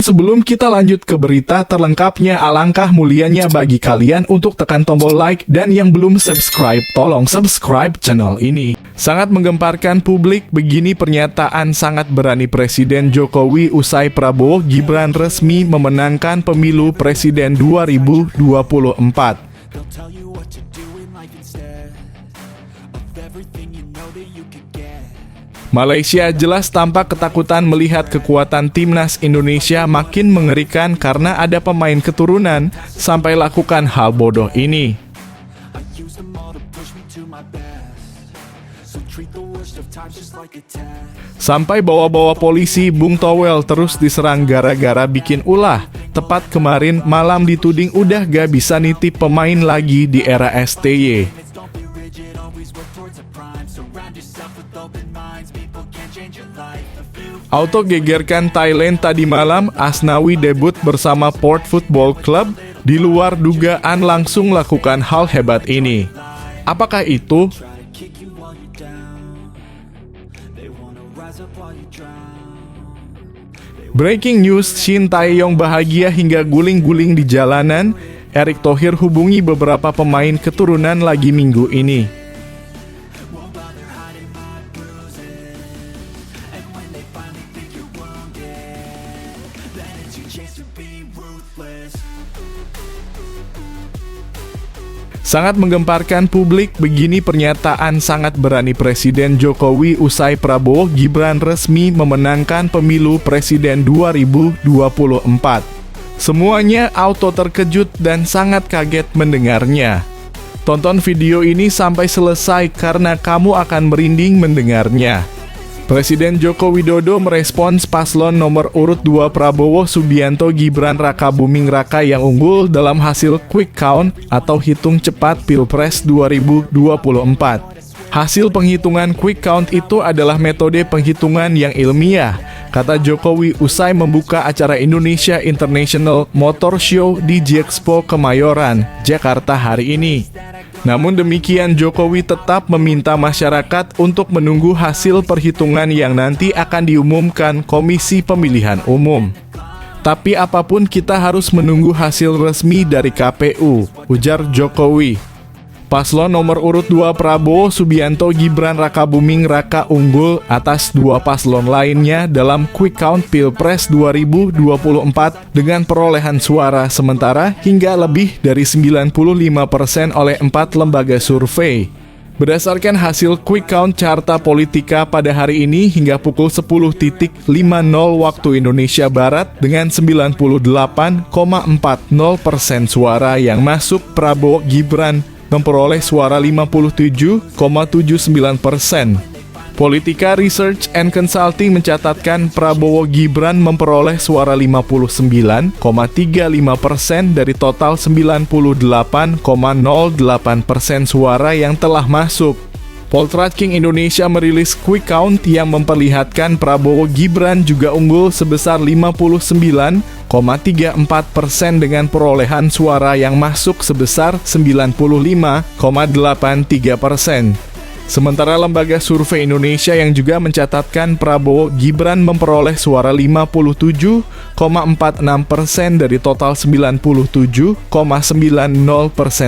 Sebelum kita lanjut ke berita terlengkapnya, alangkah mulianya bagi kalian untuk tekan tombol like, dan yang belum subscribe, tolong subscribe channel ini. Sangat menggemparkan publik, begini pernyataan sangat berani Presiden Jokowi usai Prabowo Gibran resmi memenangkan pemilu Presiden 2024. Malaysia jelas tampak ketakutan melihat kekuatan timnas Indonesia makin mengerikan karena ada pemain keturunan sampai lakukan hal bodoh ini. Sampai bawa-bawa polisi, Bung Towel terus diserang gara-gara bikin ulah. Tepat kemarin malam dituding udah gak bisa nitip pemain lagi di era STY. Auto gegerkan Thailand tadi malam, Asnawi debut bersama Port Football Club, di luar dugaan langsung lakukan hal hebat ini. Apakah itu? Breaking news, Shin Tae-yong bahagia hingga guling-guling di jalanan. Erick Thohir hubungi beberapa pemain keturunan lagi minggu ini. Sangat menggemparkan publik, begini pernyataan sangat berani Presiden Jokowi usai Prabowo Gibran resmi memenangkan pemilu Presiden 2024. Semuanya auto terkejut dan sangat kaget mendengarnya. Tonton video ini sampai selesai karena kamu akan merinding mendengarnya. Presiden Joko Widodo merespons paslon nomor urut 2 Prabowo Subianto Gibran Rakabuming Raka yang unggul dalam hasil quick count atau hitung cepat Pilpres 2024. Hasil penghitungan quick count itu adalah metode penghitungan yang ilmiah, kata Jokowi usai membuka acara Indonesia International Motor Show di Gxpo Kemayoran, Jakarta hari ini. Namun demikian, Jokowi tetap meminta masyarakat untuk menunggu hasil perhitungan yang nanti akan diumumkan Komisi Pemilihan Umum. Tapi apapun kita harus menunggu hasil resmi dari KPU, ujar Jokowi. Paslon nomor urut 2 Prabowo Subianto Gibran Rakabuming Raka unggul atas dua paslon lainnya dalam quick count Pilpres 2024 dengan perolehan suara sementara hingga lebih dari 95% oleh 4 lembaga survei. Berdasarkan hasil quick count Carta Politika pada hari ini hingga pukul 10.50 waktu Indonesia Barat dengan 98,40% suara yang masuk, Prabowo Gibran memperoleh suara 57,79%. Politika Research and Consulting mencatatkan Prabowo Gibran memperoleh suara 59,35% dari total 98,08% suara yang telah masuk. Poltradking Indonesia merilis quick count yang memperlihatkan Prabowo Gibran juga unggul sebesar 59,34% dengan perolehan suara yang masuk sebesar 95,83%. Sementara lembaga survei Indonesia yang juga mencatatkan Prabowo Gibran memperoleh suara 57,46% dari total 97,90%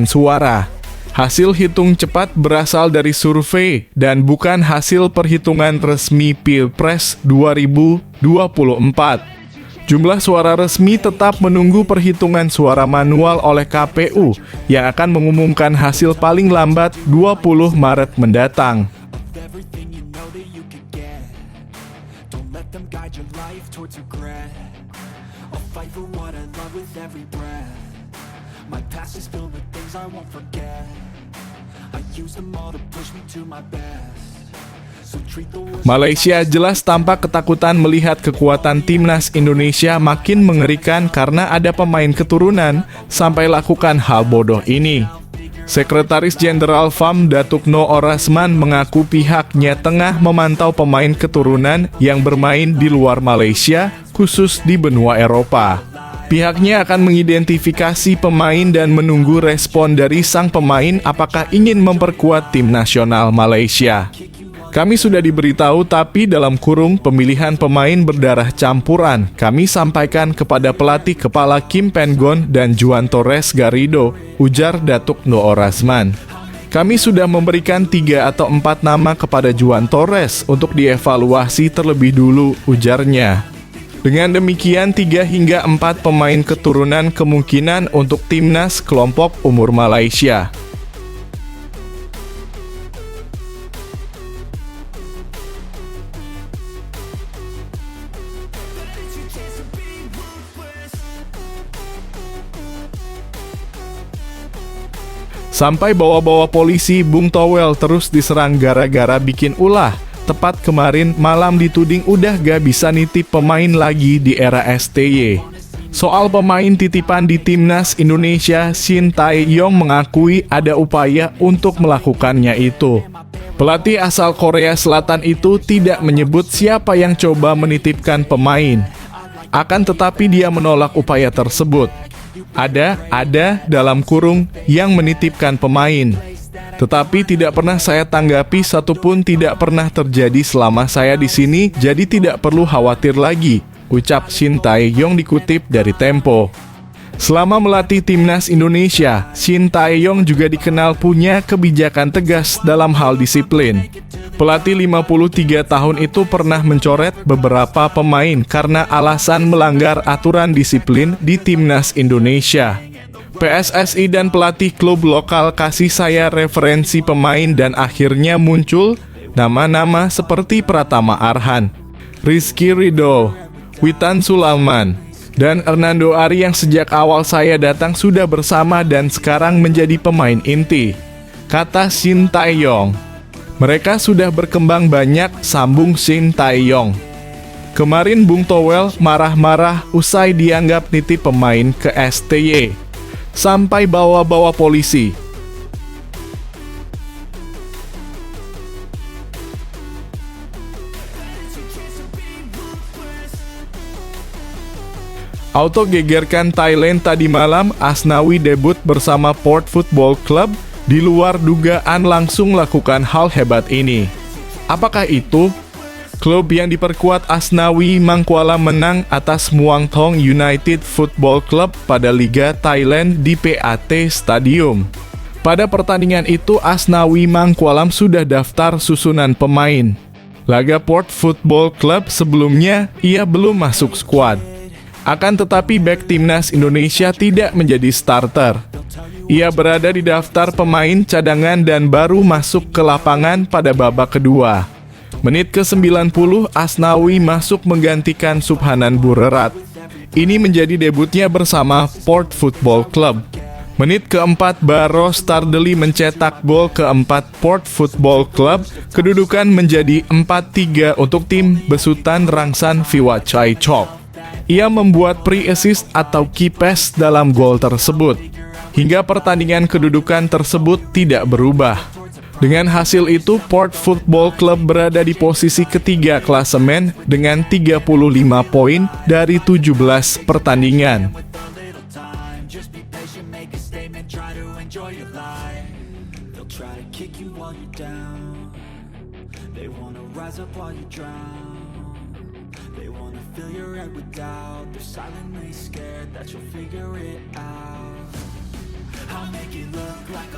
suara. Hasil hitung cepat berasal dari survei dan bukan hasil perhitungan resmi Pilpres 2024. Jumlah suara resmi tetap menunggu perhitungan suara manual oleh KPU yang akan mengumumkan hasil paling lambat 20 Maret mendatang. Malaysia jelas tampak ketakutan melihat kekuatan timnas Indonesia makin mengerikan karena ada pemain keturunan sampai lakukan hal bodoh ini. Sekretaris Jenderal FAM Datukno Orasman mengaku pihaknya tengah memantau pemain keturunan yang bermain di luar Malaysia, khusus di benua Eropa. Pihaknya akan mengidentifikasi pemain dan menunggu respon dari sang pemain apakah ingin memperkuat tim nasional Malaysia. Kami sudah diberitahu tapi dalam kurung pemilihan pemain berdarah campuran kami sampaikan kepada pelatih kepala Kim Pen-gon dan Juan Torres Garrido, ujar Datuk Noor Razman. Kami sudah memberikan 3 atau 4 nama kepada Juan Torres untuk dievaluasi terlebih dulu, ujarnya. Dengan demikian 3 hingga 4 pemain keturunan kemungkinan untuk timnas kelompok umur Malaysia. Sampai bawa-bawa polisi, Bung Towel terus diserang gara-gara bikin ulah. Tepat kemarin malam dituding udah gak bisa nitip pemain lagi di era STY. Soal pemain titipan di timnas Indonesia, Shin Tae-yong mengakui ada upaya untuk melakukannya itu. Pelatih asal Korea Selatan itu tidak menyebut siapa yang coba menitipkan pemain. Akan tetapi dia menolak upaya tersebut. Ada dalam kurung yang menitipkan pemain. Tetapi tidak pernah saya tanggapi, satupun tidak pernah terjadi selama saya di sini, jadi tidak perlu khawatir lagi, ucap Shin Tae-yong dikutip dari Tempo. Selama melatih timnas Indonesia, Shin Tae-yong juga dikenal punya kebijakan tegas dalam hal disiplin. Pelatih 53 tahun itu pernah mencoret beberapa pemain karena alasan melanggar aturan disiplin di timnas Indonesia. PSSI dan pelatih klub lokal kasih saya referensi pemain dan akhirnya muncul nama-nama seperti Pratama Arhan, Rizky Ridho, Witan Sulaiman, dan Hernando Ari yang sejak awal saya datang sudah bersama dan sekarang menjadi pemain inti, kata Shin Tae-yong. Mereka sudah berkembang banyak, sambung Shin Tae-yong. Kemarin Bung Towel marah-marah usai dianggap nitip pemain ke STY. Sampai bawa-bawa polisi. Auto gegerkan Thailand tadi malam, Asnawi debut bersama Port Football Club. Di luar dugaan langsung lakukan hal hebat ini. Apakah itu? Klub yang diperkuat Asnawi Mangkualam menang atas Muang Thong United Football Club pada Liga Thailand di PAT Stadium. Pada pertandingan itu Asnawi Mangkualam sudah daftar susunan pemain. Laga Port Football Club sebelumnya ia belum masuk skuad. Akan tetapi bek timnas Indonesia tidak menjadi starter. Ia berada di daftar pemain cadangan dan baru masuk ke lapangan pada babak kedua. Menit ke-90, Asnawi masuk menggantikan Subhanan Burerat. Ini menjadi debutnya bersama Port Football Club. Menit ke-4, Baros Tardeli mencetak gol ke-4 Port Football Club. Kedudukan menjadi 4-3 untuk tim besutan Rangsan Viwachai-chok. Ia membuat pre-assist atau key pass dalam gol tersebut. Hingga pertandingan kedudukan tersebut tidak berubah. Dengan hasil itu, Port Football Club berada di posisi ketiga klasemen dengan 35 poin dari 17 pertandingan.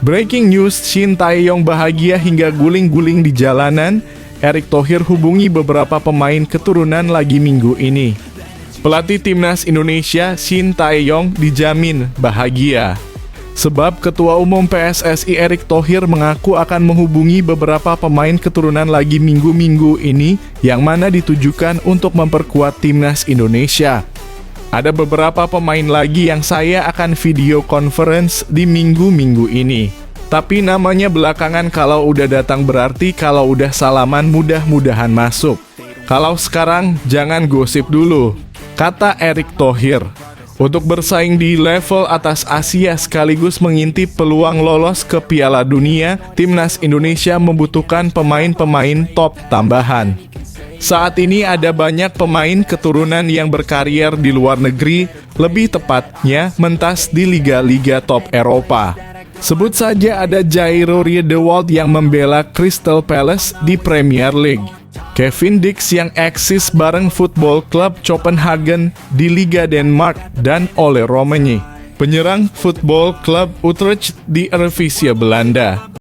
Breaking news, Shin Tae-yong bahagia hingga guling-guling di jalanan. Erick Thohir hubungi beberapa pemain keturunan lagi minggu ini. Pelatih timnas Indonesia Shin Tae-yong dijamin bahagia. Sebab Ketua Umum PSSI Erick Thohir mengaku akan menghubungi beberapa pemain keturunan lagi minggu-minggu ini yang mana ditujukan untuk memperkuat timnas Indonesia. Ada beberapa pemain lagi yang saya akan video conference di minggu-minggu ini. Tapi namanya belakangan, kalau udah datang berarti kalau udah salaman mudah-mudahan masuk. Kalau sekarang jangan gosip dulu, kata Erick Thohir. Untuk bersaing di level atas Asia sekaligus mengintip peluang lolos ke Piala Dunia, timnas Indonesia membutuhkan pemain-pemain top tambahan. Saat ini ada banyak pemain keturunan yang berkarier di luar negeri, lebih tepatnya mentas di liga-liga top Eropa. Sebut saja ada Jairo Riedewald yang membela Crystal Palace di Premier League, Kevin Dix yang eksis bareng Football Club Copenhagen di Liga Denmark, dan Ole Roemeny, penyerang Football Club Utrecht di Eredivisie Belanda.